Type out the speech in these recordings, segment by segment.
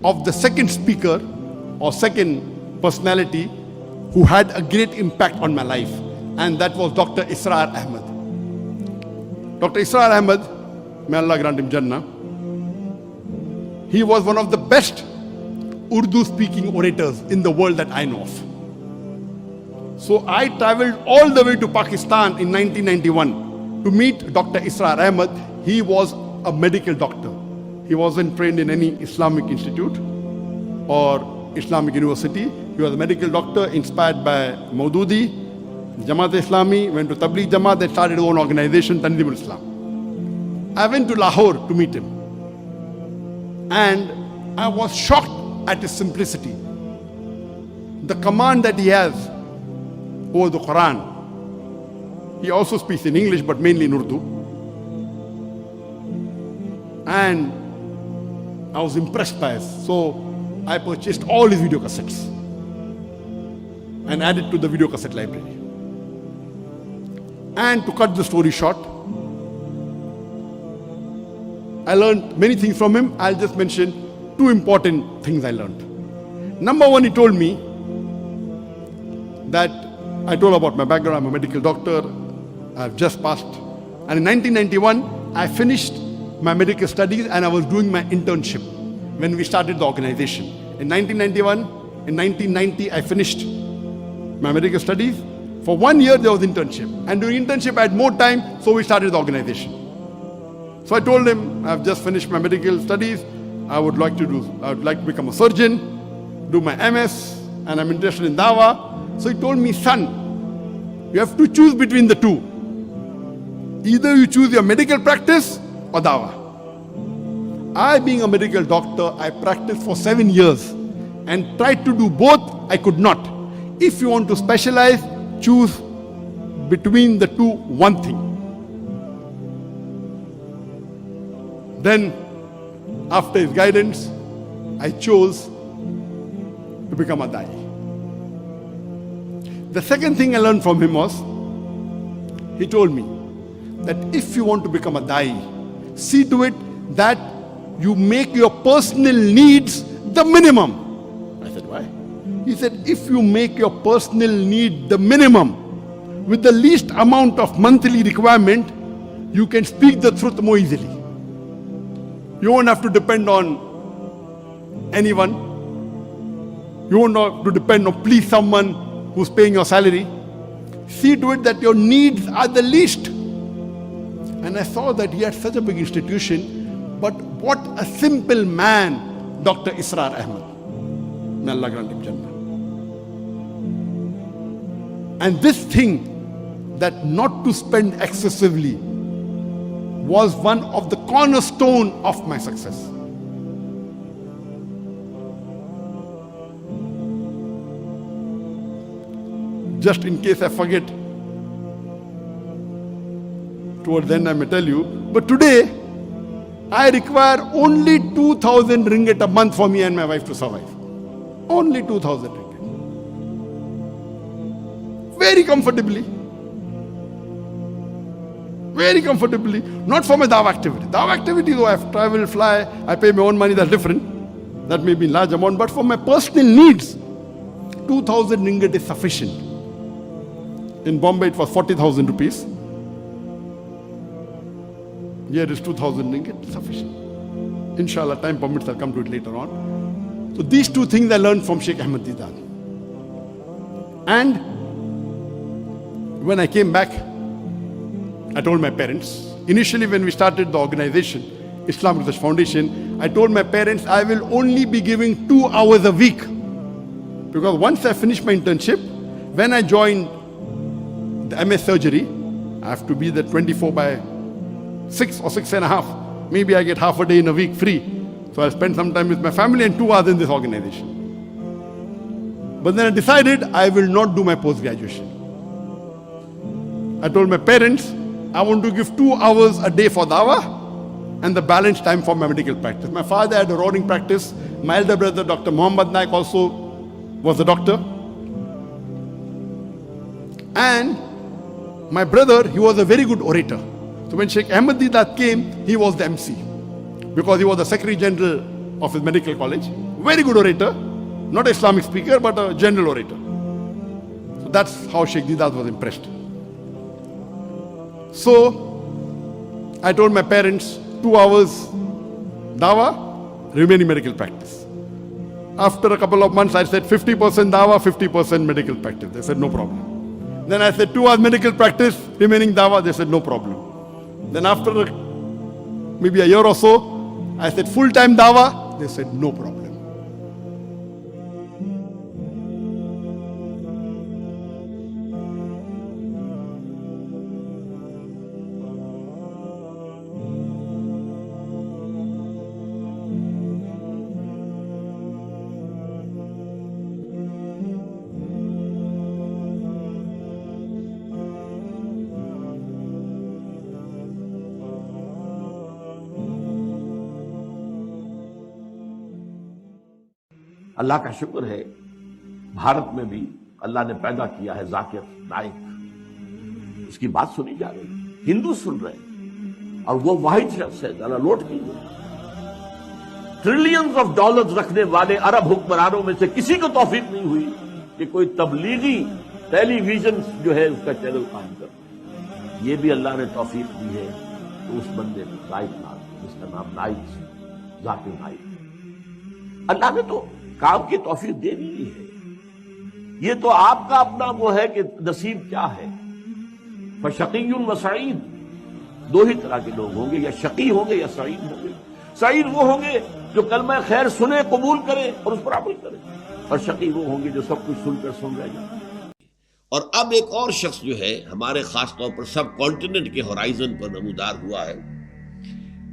of the second speaker or second personality who had a great impact on my life, and that was Dr. Israr Ahmed. Dr. Israr Ahmed, may Allah grant him Jannah, he was one of the best Urdu-speaking orators in the world that I know of. So I traveled all the way to Pakistan in 1991 to meet Dr. Israr Ahmed. He was a medical doctor. He wasn't trained in any Islamic institute or Islamic university. He was a medical doctor inspired by Maududi, Jamaat Islami, went to Tabligh Jamaat, then started his own organization, Tanzim Islam. I went to Lahore to meet him. And I was shocked at his simplicity. The command that he has over the Quran. He also speaks in English, but mainly in Urdu. And I was impressed by it. So I purchased all his video cassettes and added to the video cassette library. And to cut the story short, I learned many things from him. I'll just mention two important things I learned. Number one, he told me that I told about my background. I'm a medical doctor. I've just passed. And in 1991, I finished my medical studies and I was doing my internship when we started the organization. In 1990, I finished my medical studies. For 1 year, there was internship. And during internship, I had more time, so we started the organization. So I told him, I've just finished my medical studies. I would like to become a surgeon, do my MS, and I'm interested in Dawah. So he told me, son, you have to choose between the two. Either you choose your medical practice or Dawah. I, being a medical doctor, I practiced for 7 years and tried to do both. I could not. If you want to specialize, choose between the two one thing. Then, after his guidance, I chose to become a Dai. The second thing I learned from him was, he told me that if you want to become a Dai, see to it that you make your personal needs the minimum. I said, why? He said, if you make your personal need the minimum, with the least amount of monthly requirement, you can speak the truth more easily. You won't have to depend on anyone. You won't have to depend on please someone who's paying your salary. See to it that your needs are the least. And I saw that he had such a big institution, but what a simple man, Dr. Israr Ahmed. May Allah grant him Jannah. And this thing, that not to spend excessively, was one of the cornerstone of my success. Just in case I forget, towards the end I may tell you, but today I require only 2,000 ringgit a month for me and my wife to survive. Only 2,000 ringgit. Very comfortably. Very comfortably. Not for my Dawah activity. Dawah activity, though I have to travel, fly, I pay my own money, that's different. That may be in large amount, but for my personal needs, 2,000 ringgit is sufficient. In Bombay, it was 40,000 rupees. Here it is 2,000 ringgit, sufficient. Inshallah, time permits, I'll come to it later on. So these two things I learned from Sheikh Ahmad Didan. And when I came back, I told my parents, initially when we started the organization, Islamic Research Foundation, I told my parents I will only be giving 2 hours a week. Because once I finished my internship, when I joined the MS surgery, I have to be there 24/6 or 6.5. Maybe I get half a day in a week free. So I spend some time with my family and 2 hours in this organization. But then I decided I will not do my post-graduation. I told my parents, I want to give 2 hours a day for Dawah and the balance time for my medical practice. My father had a roaring practice. My elder brother, Dr. Ahmad Naik, also was a doctor. And my brother, he was a very good orator. So when Sheikh Ahmad Didat came, he was the MC. Because he was the Secretary General of his medical college. Very good orator, not an Islamic speaker, but a general orator. So that's how Sheikh Deedat was impressed. So I told my parents, 2 hours dawah, remaining medical practice. After a couple of months, I said 50% dawah, 50% medical practice. They said no problem. Then I said 2 hours medical practice, remaining dawah. They said no problem. Then after maybe a year or so, I said full-time dawah. They said no problem. اللہ کا شکر ہے بھارت میں بھی اللہ نے پیدا کیا ہے ذاکر نائک. اس کی بات سنی جا رہی ہے, ہندو سن رہے ہیں, اور وہ واحد شخص ہے. ذرا نوٹ کیجیے, ٹریلینز آف ڈالرز رکھنے والے عرب حکمرانوں میں سے کسی کو توفیق نہیں ہوئی کہ کوئی تبلیغی ٹیلی ویژن جو ہے اس کا چینل قائم کر. یہ بھی اللہ نے توفیق دی ہے تو اس بندے کو نائک نام, جس کا نام نائک, ذاکر نائک. اللہ نے تو کام کی توفیق دے دی ہے. یہ تو آپ کا اپنا وہ ہے کہ نصیب کیا ہے. فشقی و سعید, 2 ہی طرح کے لوگ ہوں گے, یا شقی ہوں گے یا سعید ہوں گے. سعید وہ ہوں گے جو کلمہ خیر سنے, قبول کرے اور اس پر عمل کرے, اور شقی وہ ہوں گے جو سب کچھ سن کر سن رہ جائیں. اور اب ایک اور شخص جو ہے ہمارے خاص طور پر سب کانٹیننٹ کے ہورائزن پر نمودار ہوا ہے,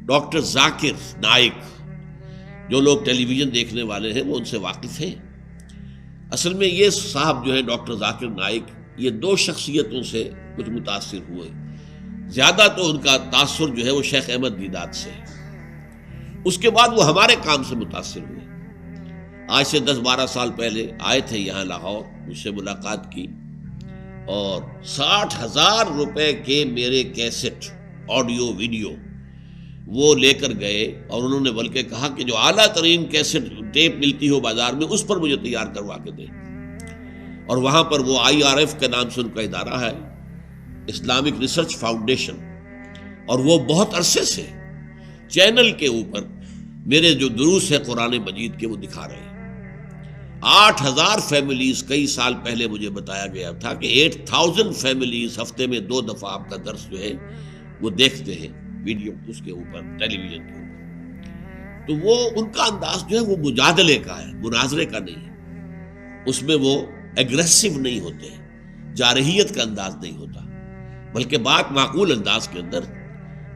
ڈاکٹر ذاکر نائک. جو لوگ ٹیلی ویژن دیکھنے والے ہیں وہ ان سے واقف ہیں. اصل میں یہ صاحب جو ہے ڈاکٹر ذاکر نائک, یہ 2 شخصیتوں سے کچھ متاثر ہوئے. زیادہ تو ان کا تاثر جو ہے وہ شیخ احمد دیدات سے ہے. اس کے بعد وہ ہمارے کام سے متاثر ہوئے. آج سے 10-12 سال پہلے آئے تھے یہاں لاہور, مجھ سے ملاقات کی, اور 60,000 روپے کے میرے کیسٹ, آڈیو ویڈیو وہ لے کر گئے, اور انہوں نے بلکہ کہا کہ جو اعلیٰ ترین کیسٹ ٹیپ ملتی ہو بازار میں اس پر مجھے تیار کروا کے دیں. اور وہاں پر وہ IRF کے نام سے ان کا ادارہ ہے, اسلامک ریسرچ فاؤنڈیشن, اور وہ بہت عرصے سے چینل کے اوپر میرے جو دروس ہے قرآن مجید کے وہ دکھا رہے ہیں. 8,000 فیملیز, کئی سال پہلے مجھے بتایا گیا تھا کہ 8,000 فیملیز ہفتے میں 2 دفعہ آپ کا درس جو ہے وہ دیکھتے ہیں ویڈیو اس کے اوپر, ٹیلی ویژن کے اوپر. تو وہ ان کا انداز جو ہے وہ مجادلے کا ہے, مناظرے کا نہیں ہے. اس میں وہ ایگریسو نہیں ہوتے, جارحیت کا انداز نہیں ہوتا, بلکہ بات معقول انداز کے اندر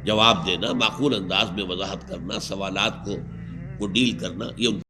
جواب دینا, معقول انداز میں وضاحت کرنا, سوالات کو ڈیل کرنا, یہ